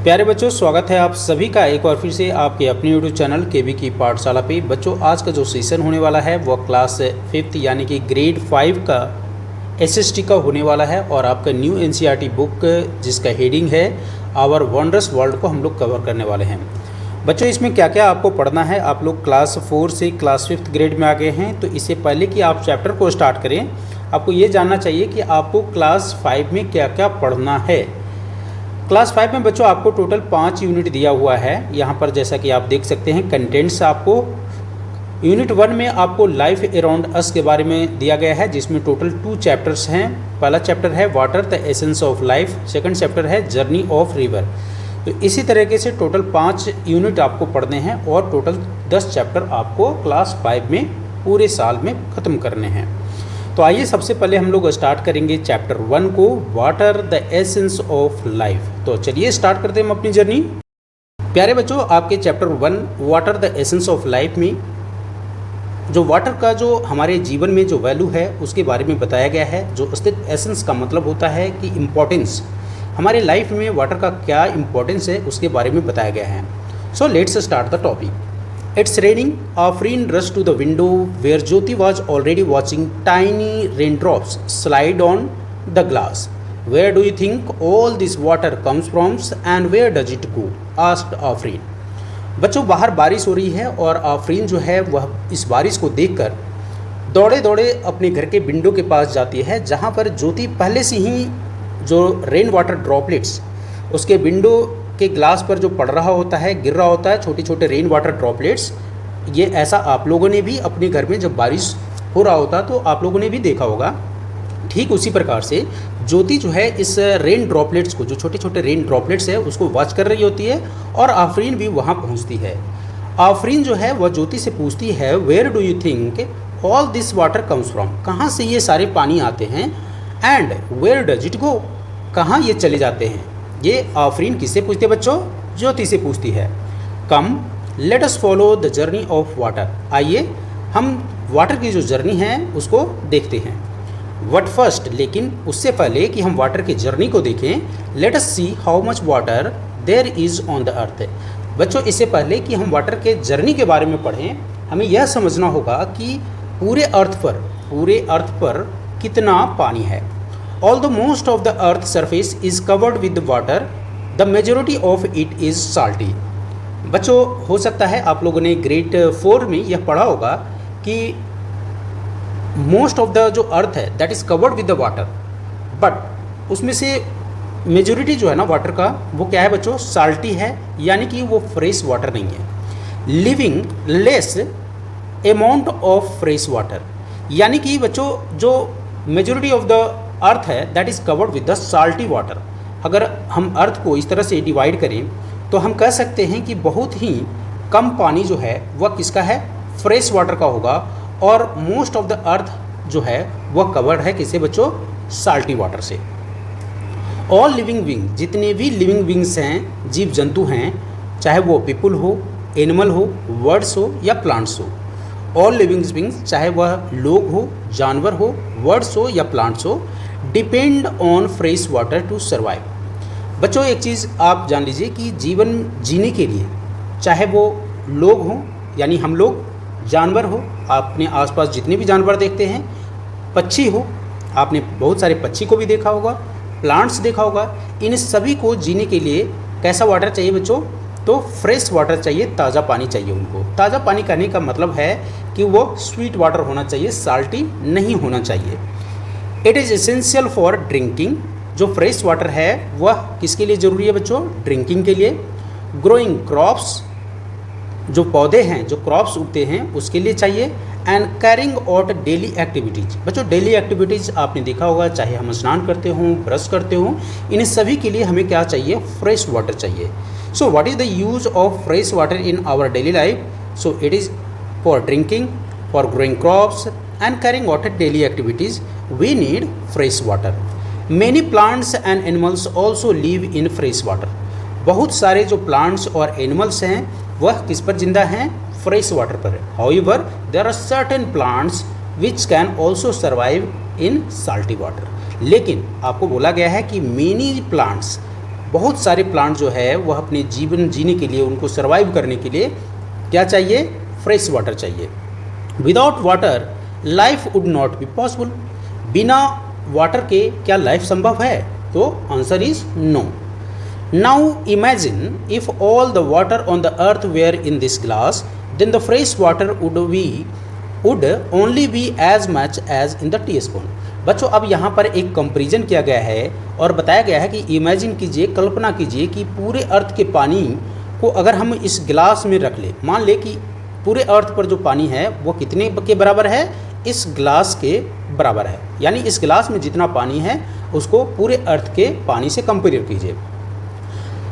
प्यारे बच्चों, स्वागत है आप सभी का एक बार फिर से आपके अपने यूट्यूब चैनल केवी की पाठशाला पे। बच्चों, आज का जो सेशन होने वाला है वह क्लास 5th यानी कि ग्रेड 5 का एसएसटी का होने वाला है और आपका न्यू एनसीईआरटी बुक जिसका हेडिंग है आवर वंडरस वर्ल्ड को हम लोग कवर करने वाले हैं। बच्चों, इसमें क्या क्या आपको पढ़ना है, आप लोग क्लास 4 से क्लास 5th ग्रेड में आ गए हैं, तो इससे पहले कि आप चैप्टर को स्टार्ट करें आपको ये जानना चाहिए कि आपको क्लास 5 में क्या क्या पढ़ना है। क्लास 5 में बच्चों आपको टोटल 5 यूनिट दिया हुआ है। यहाँ पर जैसा कि आप देख सकते हैं कंटेंट्स आपको यूनिट 1 में आपको लाइफ अराउंड अस के बारे में दिया गया है, जिसमें टोटल 2 चैप्टर्स हैं। पहला चैप्टर है water the essence of life, second chapter है जर्नी ऑफ रिवर। तो इसी तरीके से टोटल 5 यूनिट आपको पढ़ने हैं और टोटल 10 चैप्टर आपको क्लास 5 में पूरे साल में ख़त्म करने हैं। तो आइए सबसे पहले हम लोग स्टार्ट करेंगे चैप्टर 1 को, water the essence of life. तो चलिए स्टार्ट करते हैं हम अपनी जर्नी। प्यारे बच्चों, आपके chapter 1 water the essence of life में जो वाटर का जो हमारे जीवन में जो वैल्यू है उसके बारे में बताया गया है। जो अस्तित्व एसेंस का मतलब होता है कि इम्पोर्टेंस, हमारे लाइफ में वाटर का क्या इम्पोर्टेंस है उसके बारे में बताया गया है। So let's start the topic. It's raining. Afreen rushed to the window where Jyoti was already watching tiny raindrops slide on the glass. Where do you think all this water comes from and where does it go? asked Afreen. बच्चों, बाहर बारिश हो रही है और आफरीन जो है वह इस बारिश को देखकर दौड़े दौड़े अपने घर के विंडो के पास जाती है, जहाँ पर ज्योति पहले से ही जो रेन वाटर ड्रॉपलेट्स उसके विंडो के ग्लास पर जो पड़ रहा होता है, गिर रहा होता है, छोटे छोटे रेन वाटर ड्रॉपलेट्स। ये ऐसा आप लोगों ने भी अपने घर में जब बारिश हो रहा होता तो आप लोगों ने भी देखा होगा। ठीक उसी प्रकार से ज्योति जो है इस रेन ड्रॉपलेट्स को, जो छोटे छोटे रेन ड्रॉपलेट्स है, उसको वॉच कर रही होती है और आफरीन भी वहाँ पहुँचती है। आफरीन जो है वह ज्योति से पूछती है, where do you think all this water comes from, कहाँ से ये सारे पानी आते हैं, and where does it go, कहाँ ये चले जाते हैं। ये आफरीन किससे पूछती है बच्चों? ज्योति से पूछती है। Come let us follow the journey of water, आइए हम वाटर की जो जर्नी है उसको देखते हैं। बट फर्स्ट, लेकिन उससे पहले कि हम वाटर की जर्नी को देखें, let us see how much water there is on the earth. बच्चों, इससे पहले कि हम वाटर के जर्नी के बारे में पढ़ें, हमें यह समझना होगा कि पूरे अर्थ पर कितना पानी है। Although most of the earth's surface is covered with water, the majority of it is salty. बच्चों, हो सकता है आप लोगों ने ग्रेड 4 में यह पढ़ा होगा कि मोस्ट ऑफ द जो अर्थ है that is covered with the water, but उसमें से मेजोरिटी जो है ना वाटर का, वो क्या है बच्चों? साल्टी है, यानी कि वो फ्रेश वाटर नहीं है। Living less amount of fresh water, यानी कि बच्चों जो मेजोरिटी ऑफ द अर्थ है that is covered with the salty water. अगर हम अर्थ को इस तरह से डिवाइड करें तो हम कह सकते हैं कि बहुत ही कम पानी जो है वह किसका है? फ्रेश वाटर का होगा, और मोस्ट ऑफ द अर्थ जो है वह कवर्ड है किससे बच्चों? साल्टी वाटर से। ऑल लिविंग बीइंग, जितने भी लिविंग बीइंग्स हैं, जीव जंतु हैं, चाहे वो पीपल हो, एनिमल हो, बर्ड्स हो या प्लांट्स हो, ऑल लिविंग बीइंग्स, चाहे वह लोग हो, जानवर हो, बर्ड्स हो या प्लांट्स हो, depend on fresh water to survive. बच्चों, एक चीज़ आप जान लीजिए कि जीवन जीने के लिए, चाहे वो लोग हों यानी हम लोग, जानवर हो, आपने आसपास जितने भी जानवर देखते हैं, पक्षी हो, आपने बहुत सारे पक्षी को भी देखा होगा, प्लांट्स देखा होगा, इन सभी को जीने के लिए कैसा वाटर चाहिए बच्चों? तो फ्रेश वाटर चाहिए, ताज़ा पानी चाहिए उनको। ताज़ा पानी कहने का मतलब है कि वो स्वीट वाटर होना चाहिए, साल्टी नहीं होना चाहिए। It is essential for drinking, जो फ्रेश वाटर है वह किसके लिए ज़रूरी है बच्चों? ड्रिंकिंग के लिए। ग्रोइंग क्रॉप्स, जो पौधे हैं, जो क्रॉप्स उगते हैं उसके लिए चाहिए। And carrying out daily activities, बच्चों डेली एक्टिविटीज़ आपने देखा होगा, चाहे हम स्नान करते हों, ब्रश करते हों, इन सभी के लिए हमें क्या चाहिए? फ्रेश वाटर चाहिए। So what is the use of fresh water in our daily life? So it is for drinking, for growing crops and carrying out daily activities. We need fresh water. Many plants and animals also live in fresh water. बहुत सारे जो plants और animals हैं वह किस पर जिंदा हैं? fresh water पर। However, there are certain plants which can also survive in salty water. लेकिन आपको बोला गया है कि many plants, बहुत सारे प्लांट जो है वह अपने जीवन जीने के लिए, उनको सर्वाइव करने के लिए क्या चाहिए? फ्रेश वाटर चाहिए। Without water life would not be possible. बिना वाटर के क्या लाइफ संभव है? तो answer is no. Now imagine if all the water on the earth were in this glass, then the fresh water would only be as much as in the teaspoon. बच्चों अब यहाँ पर एक comparison किया गया है और बताया गया है कि इमेजिन कीजिए, कल्पना कीजिए कि पूरे अर्थ के पानी को अगर हम इस गिलास में रख ले, मान ले कि पूरे अर्थ पर जो पानी है वो कितने के बराबर है? इस गिलास के बराबर है। यानी इस गिलास में जितना पानी है उसको पूरे अर्थ के पानी से कंपेयर कीजिए।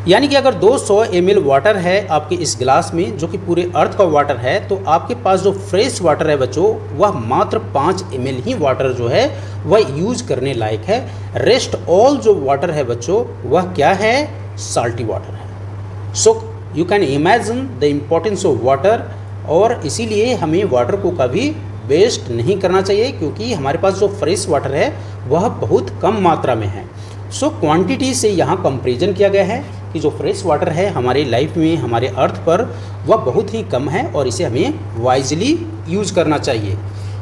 यानी कि अगर 200 ml वाटर है आपके इस गिलास में, जो कि पूरे अर्थ का वाटर है, तो आपके पास जो फ्रेश वाटर है बच्चों वह मात्र 5 ml ही वाटर जो है वह यूज करने लायक है। रेस्ट ऑल जो वाटर है बच्चों वह क्या है? साल्टी वाटर है। So you can imagine the importance of water, और इसीलिए हमें वाटर को कभी वेस्ट नहीं करना चाहिए, क्योंकि हमारे पास जो फ्रेश वाटर है वह बहुत कम मात्रा में है। सो क्वांटिटी से यहाँ कंपैरिजन किया गया है कि जो फ्रेश वाटर है हमारे लाइफ में, हमारे अर्थ पर, वह बहुत ही कम है और इसे हमें वाइजली यूज़ करना चाहिए।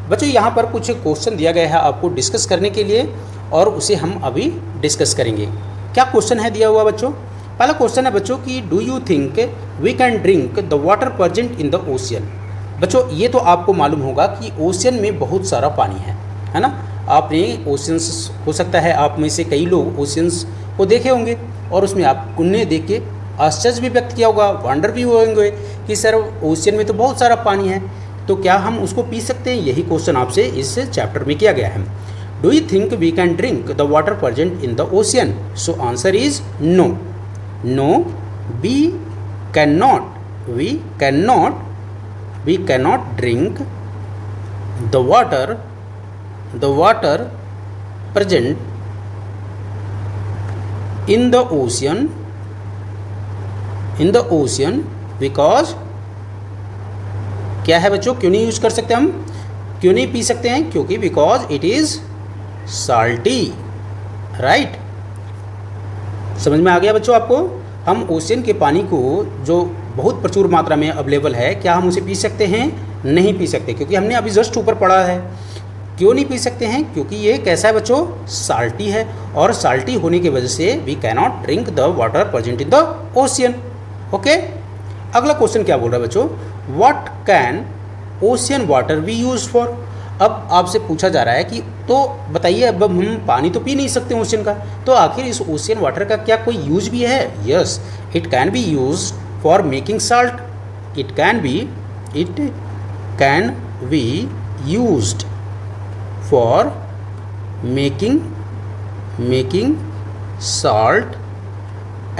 बच्चों यहाँ पर कुछ क्वेश्चन दिया गया है आपको डिस्कस करने के लिए, और उसे हम अभी डिस्कस करेंगे। क्या क्वेश्चन है दिया हुआ बच्चों? पहला क्वेश्चन है बच्चों कि do you think we can drink the water present in the ocean. बच्चों ये तो आपको मालूम होगा कि ओशियन में बहुत सारा पानी है ना। आपने ओशियंस, हो सकता है आप में से कई लोग ओशियंस को देखे होंगे और उसमें आप उन्हें देख के आश्चर्य भी व्यक्त किया होगा, वंडर भी होंगे कि सर ओशियन में तो बहुत सारा पानी है, तो क्या हम उसको पी सकते हैं? यही क्वेश्चन आपसे इस चैप्टर में किया गया है। Do you think we can drink the water present in the ocean? So answer is no. No, we cannot drink the water present in the ocean because क्या है बच्चों? क्यों नहीं यूज कर सकते हम? क्यों नहीं पी सकते हैं? क्योंकि because it is salty, right. समझ में आ गया बच्चों आपको? हम ओशियन के पानी को, जो बहुत प्रचुर मात्रा में अवेलेबल है, क्या हम उसे पी सकते हैं? नहीं पी सकते, क्योंकि हमने अभी जस्ट ऊपर पढ़ा है। क्यों नहीं पी सकते हैं? क्योंकि ये कैसा है बच्चों? साल्टी है, और साल्टी होने की वजह से we cannot drink the water present in the ocean. Okay, अगला क्वेश्चन क्या बोल रहा है बच्चों? What can ocean water be use for. अब आपसे पूछा जा रहा है कि तो बताइए, अब हम पानी तो पी नहीं सकते ओशियन का, तो आखिर इस ओशियन वाटर का क्या कोई यूज भी है? Yes, it can be use for making salt. It can be used for making salt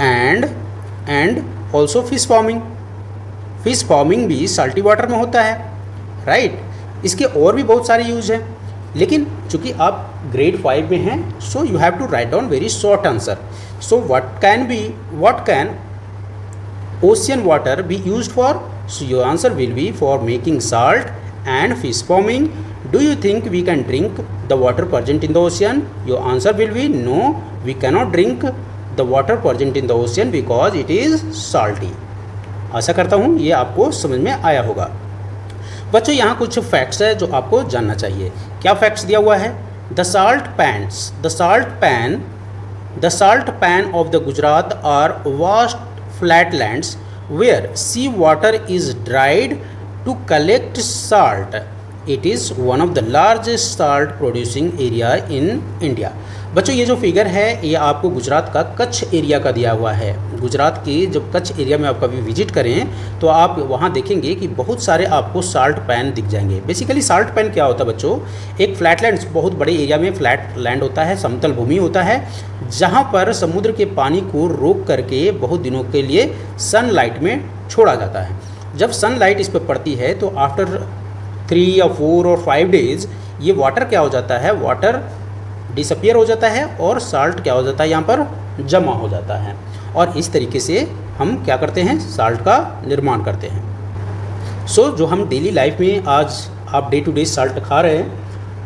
and also fish farming भी साल्टी वाटर में होता है, राइट। इसके और भी बहुत सारे यूज हैं, लेकिन चूंकि आप ग्रेड 5 में हैं, so you have to write down very short answer. So what can ocean water be used for? So your answer will be for making salt and fish farming. Do you think we can drink the water present in the ocean? Your answer will be no, we cannot drink the water present in the ocean because it is salty. आशा करता हूँ ये आपको समझ में आया होगा। बच्चों यहाँ कुछ फैक्ट्स है जो आपको जानना चाहिए। क्या फैक्ट्स दिया हुआ है? The salt pan of the Gujarat are vast flatlands where sea water is dried to collect salt. It is one of the largest salt producing area in India. बच्चों ये जो फिगर है ये आपको गुजरात का कच्छ एरिया का दिया हुआ है। गुजरात के जब कच्छ एरिया में आप कभी विजिट करें तो आप वहाँ देखेंगे कि बहुत सारे आपको साल्ट पैन दिख जाएंगे। बेसिकली साल्ट पैन क्या होता है बच्चों? एक फ्लैटलैंड, बहुत बड़े एरिया में फ्लैट लैंड होता है, समतल भूमि होता है, जहाँ पर समुद्र के पानी को रोक करके बहुत दिनों के लिए सनलाइट में छोड़ा जाता है। जब सनलाइट इस पर पड़ती है तो आफ्टर 3 या 4 और 5 डेज़ ये वाटर क्या हो जाता है? वाटर डिसअपियर हो जाता है और साल्ट क्या हो जाता है? यहाँ पर जमा हो जाता है। और इस तरीके से हम क्या करते हैं? साल्ट का निर्माण करते हैं। सो जो हम डेली लाइफ में आज आप डे टू डे साल्ट खा रहे हैं,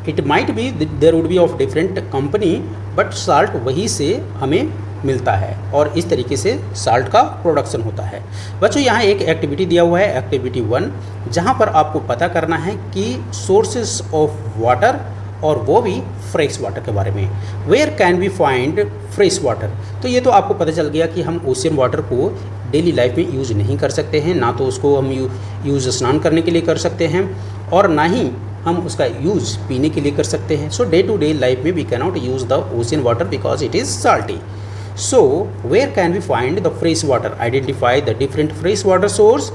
it might be there would be of different company, but salt वहीं से हमें मिलता है और इस तरीके से साल्ट का प्रोडक्शन होता है। बच्चों यहाँ एक एक्टिविटी दिया हुआ है, एक्टिविटी 1, जहाँ पर आपको पता करना है कि सोर्सेस ऑफ वाटर और वो भी फ्रेश वाटर के बारे में। Where can we find fresh water. तो ये तो आपको पता चल गया कि हम ओशियन वाटर को डेली लाइफ में यूज़ नहीं कर सकते हैं, ना तो उसको हम यूज़ स्नान करने के लिए कर सकते हैं और ना ही हम उसका यूज़ पीने के लिए कर सकते हैं। So day to day life में we can not use the ocean water because it is salty. So, where can we find the fresh water? Identify the different fresh water source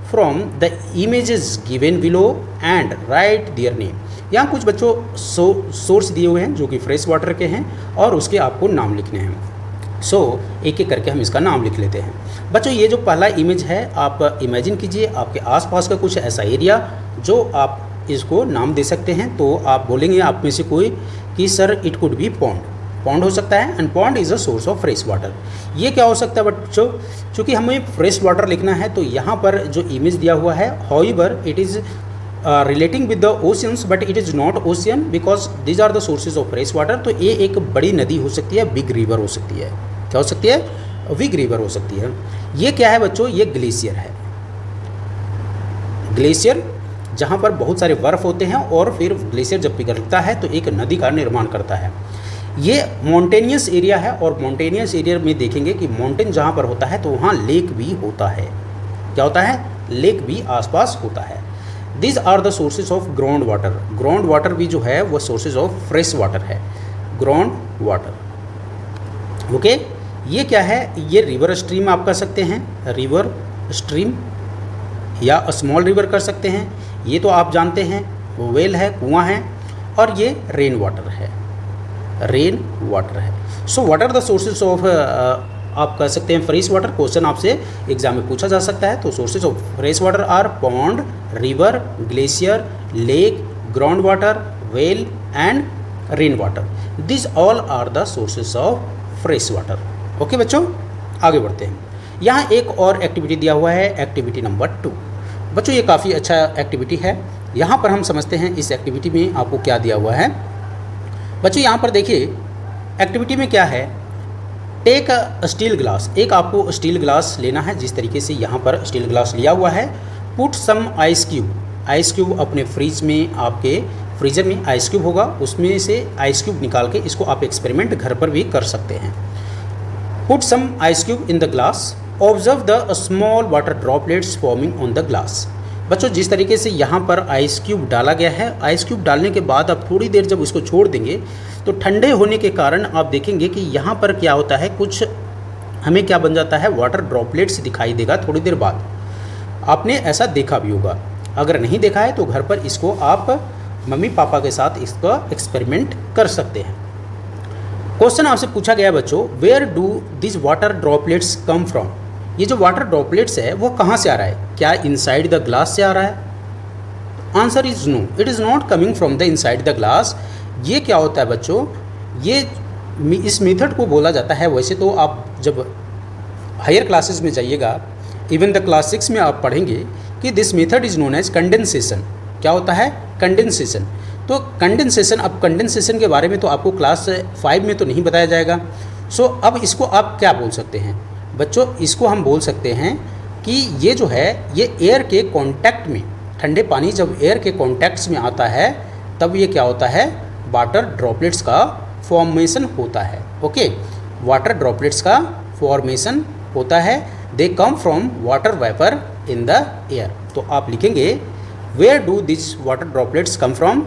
from the images given below and write their name. यहाँ कुछ बच्चों source दिए हुए हैं जो कि fresh water के हैं और उसके आपको नाम लिखने हैं। सो एक एक करके हम इसका नाम लिख लेते हैं। बच्चों ये जो पहला इमेज है, आप इमेजिन कीजिए आपके आसपास का कुछ ऐसा एरिया जो आप इसको नाम दे सकते हैं। तो आप बोलेंगे आप में से कोई कि sir it could be pond हो सकता है and pond is a source of fresh water. ये क्या हो सकता है बच्चों, चूँकि हमें फ्रेश वाटर लिखना है तो यहाँ पर जो इमेज दिया हुआ है, however it is relating with the oceans but it is not ocean because these are the sources of fresh water. तो ये एक बड़ी नदी हो सकती है, बिग रिवर हो सकती है। क्या हो सकती है? बिग रिवर हो सकती है। ये क्या है बच्चों? ये ग्लेशियर है। ग्लेशियर जहाँ पर बहुत सारे बर्फ़ होते हैं और फिर ग्लेशियर जब पिघलता है तो एक नदी का निर्माण करता है। ये माउंटेनियस एरिया है और माउंटेनियस एरिया में देखेंगे कि माउंटेन जहाँ पर होता है तो वहाँ लेक भी होता है। क्या होता है? लेक भी आसपास होता है। This are the sources of ground water. Ground water भी जो है वो सोर्सेज ऑफ फ्रेश वाटर है, ग्राउंड वाटर। ओके, ये क्या है? ये रिवर स्ट्रीम आप कर सकते हैं, रिवर स्ट्रीम या स्मॉल रिवर कर सकते हैं। ये तो आप जानते हैं, वेल है, कुआं है। और ये रेन वाटर है, रेन वाटर है। So what are the sources of, आप कह सकते हैं फ्रेश वाटर। क्वेश्चन आपसे एग्जाम में पूछा जा सकता है। तो sources of fresh water are pond, river, glacier, lake, ground water, well and rain water. This all are the sources of fresh water. Okay बच्चों, आगे बढ़ते हैं। यहाँ एक और एक्टिविटी दिया हुआ है, एक्टिविटी नंबर 2। बच्चों ये काफ़ी अच्छा एक्टिविटी है। यहाँ पर हम समझते हैं इस एक्टिविटी में आपको क्या दिया हुआ है। बच्चों यहाँ पर देखिए एक्टिविटी में क्या है, टेक अ स्टील ग्लास। एक आपको स्टील ग्लास लेना है, जिस तरीके से यहाँ पर स्टील ग्लास लिया हुआ है। Put some ice cube. Ice cube अपने फ्रिज में, आपके फ्रीजर में आइस क्यूब होगा, उसमें से आइस क्यूब निकाल के इसको आप एक्सपेरिमेंट घर पर भी कर सकते हैं। Put some ice cube in the glass, observe the small water droplets forming on the glass. बच्चों जिस तरीके से यहाँ पर आइस क्यूब डाला गया है, आइस क्यूब डालने के बाद आप थोड़ी देर जब इसको छोड़ देंगे तो ठंडे होने के कारण आप देखेंगे कि यहाँ पर क्या होता है, कुछ हमें क्या बन जाता है, वाटर ड्रॉपलेट्स दिखाई देगा थोड़ी देर बाद। आपने ऐसा देखा भी होगा, अगर नहीं देखा है तो घर पर इसको आप मम्मी पापा के साथ इसका एक्सपेरिमेंट कर सकते हैं। क्वेश्चन आपसे पूछा गया बच्चों, where do this water droplets come from. ये जो वाटर ड्रॉपलेट्स है वो कहाँ से आ रहा है? क्या इनसाइड द ग्लास से आ रहा है? Answer is no, it is not coming from the inside the glass. ये क्या होता है बच्चों, ये इस मेथड को बोला जाता है, वैसे तो आप जब हायर क्लासेस में जाइएगा, इवन द क्लास 6 में आप पढ़ेंगे कि this method is known as condensation. क्या होता है? कंडेंसेशन। तो कंडेंसेशन, अब कंडेंसेशन के बारे में तो आपको क्लास 5 में तो नहीं बताया जाएगा। सो अब इसको आप क्या बोल सकते हैं बच्चों? इसको हम बोल सकते हैं कि ये जो है ये एयर के कांटेक्ट में, ठंडे पानी जब एयर के कांटेक्ट्स में आता है तब ये क्या होता है, वाटर ड्रॉपलेट्स का फॉर्मेशन होता है। ओके, वाटर ड्रॉपलेट्स का फॉर्मेशन होता है। They come from water vapour in the air. तो आप लिखेंगे where do this water droplets come from.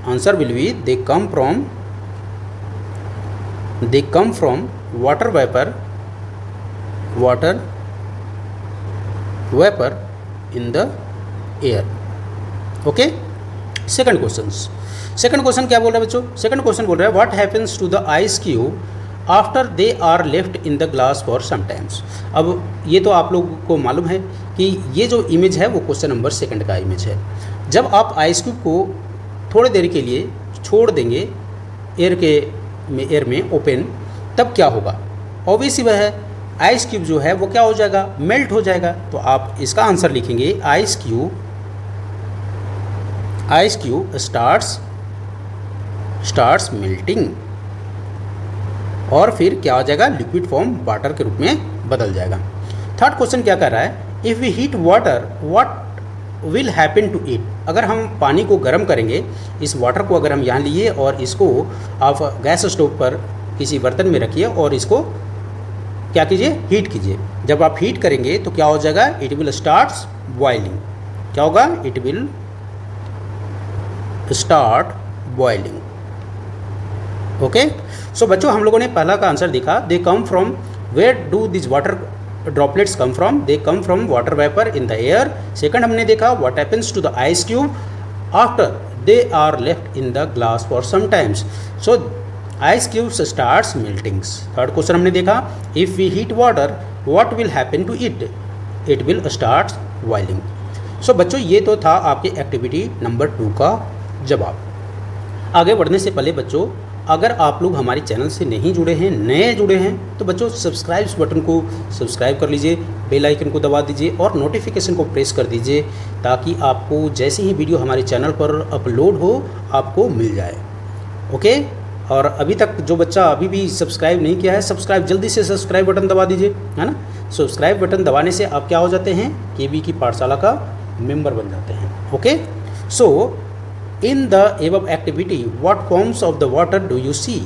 Answer will be they come from water vapour in the air. Okay, second question क्या बोल रहा है बच्चों? सेकंड क्वेश्चन बोल रहा है what happens to the ice cube after they are left in the glass for some times. अब ये तो आप लोगों को मालूम है कि ये जो इमेज है वो क्वेश्चन नंबर 2 का इमेज है। जब आप आइस क्यूब को थोड़ी देर के लिए छोड़ देंगे एयर में ओपन, तब क्या होगा? ऑब्वियस ही वह है, आइस क्यूब जो है वो क्या हो जाएगा, मेल्ट हो जाएगा। तो आप इसका आंसर लिखेंगे आइस क्यूब स्टार्ट्स मेल्टिंग। और फिर क्या हो जाएगा, लिक्विड फॉर्म वाटर के रूप में बदल जाएगा। थर्ड क्वेश्चन क्या कर रहा है, if we heat water what will happen to it. अगर हम पानी को गर्म करेंगे, इस वाटर को अगर हम यहाँ लिए और इसको आप गैस स्टोव पर किसी बर्तन में रखिए और इसको क्या कीजिए, हीट कीजिए। जब आप हीट करेंगे तो क्या हो जाएगा, इट विल स्टार्ट्स बॉइलिंग। क्या होगा, it will start boiling. Okay, so बच्चों हम लोगों ने पहला का आंसर देखा, they come from, where do this water droplets come from, they come from water vapour in the air. Second हमने देखा, what happens to the ice cube after they are left in the glass for some times, so ice cubes starts meltings. Third question हमने देखा, if we heat water what will happen to it, it will starts boiling. So बच्चों ये तो था आपके activity number 2 का जवाब। आगे बढ़ने से पहले बच्चों, अगर आप लोग हमारे चैनल से नहीं जुड़े हैं, नए जुड़े हैं, तो बच्चों सब्सक्राइब बटन को सब्सक्राइब कर लीजिए, बेल आइकन को दबा दीजिए और नोटिफिकेशन को प्रेस कर दीजिए, ताकि आपको जैसे ही वीडियो हमारे चैनल पर अपलोड हो आपको मिल जाए। ओके, और अभी तक जो बच्चा अभी भी सब्सक्राइब नहीं किया है, सब्सक्राइब जल्दी से सब्सक्राइब बटन दबा दीजिए, है ना। सब्सक्राइब बटन दबाने से आप क्या हो जाते हैं, केबी की पाठशाला का मेंबर बन जाते हैं। Okay, so in the above activity what forms of the water do you see.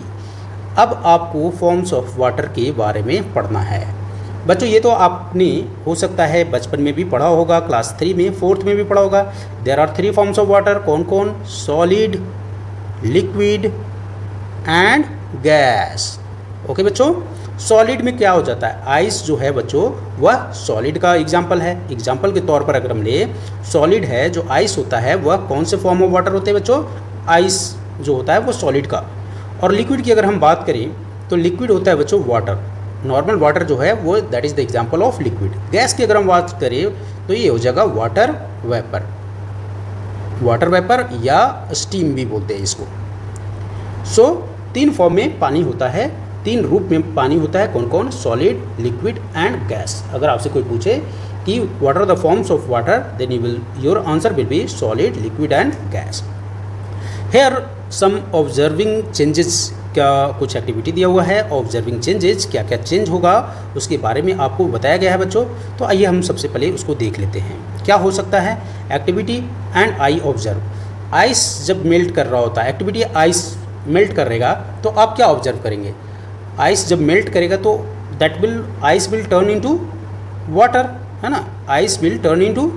अब आपको फॉर्म्स ऑफ वाटर के बारे में पढ़ना है। बच्चों ये तो आपने हो सकता है बचपन में भी पढ़ा होगा, क्लास 3 में, 4th में भी पढ़ा होगा। There are 3 forms of water, कौन कौन, solid, liquid and gas. Okay बच्चों, सॉलिड में क्या हो जाता है, आइस जो है बच्चों वह सॉलिड का एग्जाम्पल है। एग्जाम्पल के तौर पर अगर हम ले, सॉलिड है जो आइस होता है वह कौन से फॉर्म ऑफ वाटर होते हैं बच्चों, आइस जो होता है वो सॉलिड का। और लिक्विड की अगर हम बात करें तो लिक्विड होता है बच्चों वाटर, नॉर्मल वाटर जो है वो that is the example of liquid. Gas की अगर हम बात करें तो ये हो जाएगा वाटर वेपर, वाटर वेपर या स्टीम भी बोलते हैं इसको। सो 3 फॉर्म में पानी होता है, 3 रूप में पानी होता है, कौन कौन, सॉलिड, लिक्विड एंड गैस। अगर आपसे कोई पूछे कि what are the forms of water, then your answer will be solid, liquid and gas. Here some observing changes, क्या कुछ एक्टिविटी दिया हुआ है, ऑब्जर्विंग चेंजेस, क्या क्या चेंज होगा उसके बारे में आपको बताया गया है बच्चों। तो आइए हम सबसे पहले उसको देख लेते हैं, क्या हो सकता है। Activity and I observe, ice जब मेल्ट कर रहा होता है, एक्टिविटी आइस मेल्ट करेगा तो आप क्या ऑब्जर्व करेंगे, आइस जब मेल्ट करेगा तो ice will turn into water, है ना। Ice will turn into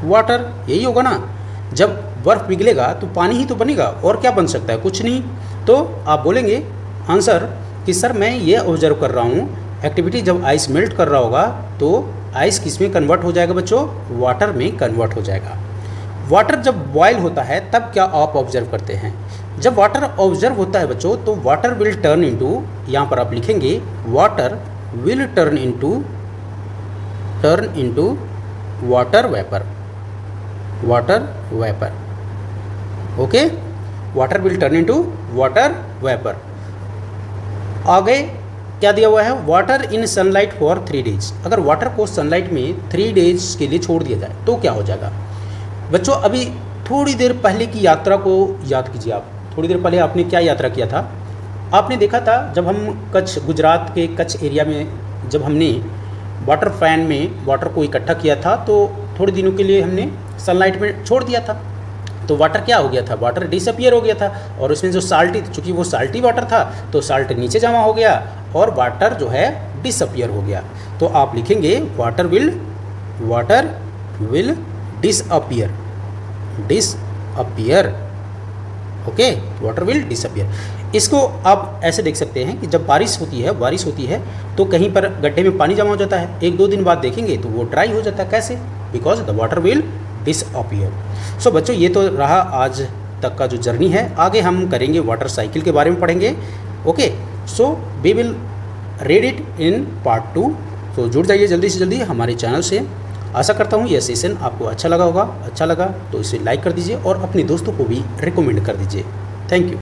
water, यही होगा ना। जब बर्फ़ पिघलेगा तो पानी ही तो बनेगा, और क्या बन सकता है, कुछ नहीं। तो आप बोलेंगे आंसर कि सर मैं ये ऑब्जर्व कर रहा हूँ, एक्टिविटी जब आइस मेल्ट कर रहा होगा तो आइस किस में कन्वर्ट हो जाएगा बच्चों, वाटर में कन्वर्ट हो जाएगा। वाटर जब बॉयल होता है तब क्या आप ऑब्जर्व करते हैं, जब वाटर ऑब्जर्व होता है बच्चों तो वाटर विल टर्न इनटू, यहाँ पर आप लिखेंगे water will turn into water vapour, okay, water will turn into water vapour. आगे क्या दिया हुआ है, water in sunlight for 3 days. अगर वाटर को सनलाइट में 3 डेज के लिए छोड़ दिया जाए तो क्या हो जाएगा बच्चों। अभी थोड़ी देर पहले की यात्रा को याद कीजिए आप, थोड़ी देर पहले आपने क्या यात्रा किया था, आपने देखा था जब हम कच्छ, गुजरात के कच्छ एरिया में जब हमने वाटर फैन में वाटर को इकट्ठा किया था तो थोड़े दिनों के लिए हमने सनलाइट में छोड़ दिया था, तो वाटर क्या हो गया था, वाटर डिसअपियर हो गया था। और उसमें जो साल्टी, चूँकि वो साल्टी वाटर था तो साल्ट नीचे जमा हो गया और वाटर जो है डिसअपियर हो गया। तो आप लिखेंगे water will disappear, okay, water will disappear. इसको आप ऐसे देख सकते हैं कि जब बारिश होती है तो कहीं पर गड्ढे में पानी जमा हो जाता है, 1-2 दिन बाद देखेंगे तो वो ड्राई हो जाता है, कैसे, because the water will disappear. So बच्चों ये तो रहा आज तक का जो जर्नी है, आगे हम करेंगे वाटर साइकिल के बारे में पढ़ेंगे। Okay, so we will read it in part 2। तो जुड़ जाइए जल्दी से जल्दी हमारे चैनल से। आशा करता हूँ यह सेशन आपको अच्छा लगा होगा, अच्छा लगा तो इसे लाइक कर दीजिए और अपने दोस्तों को भी रिकमेंड कर दीजिए। Thank you.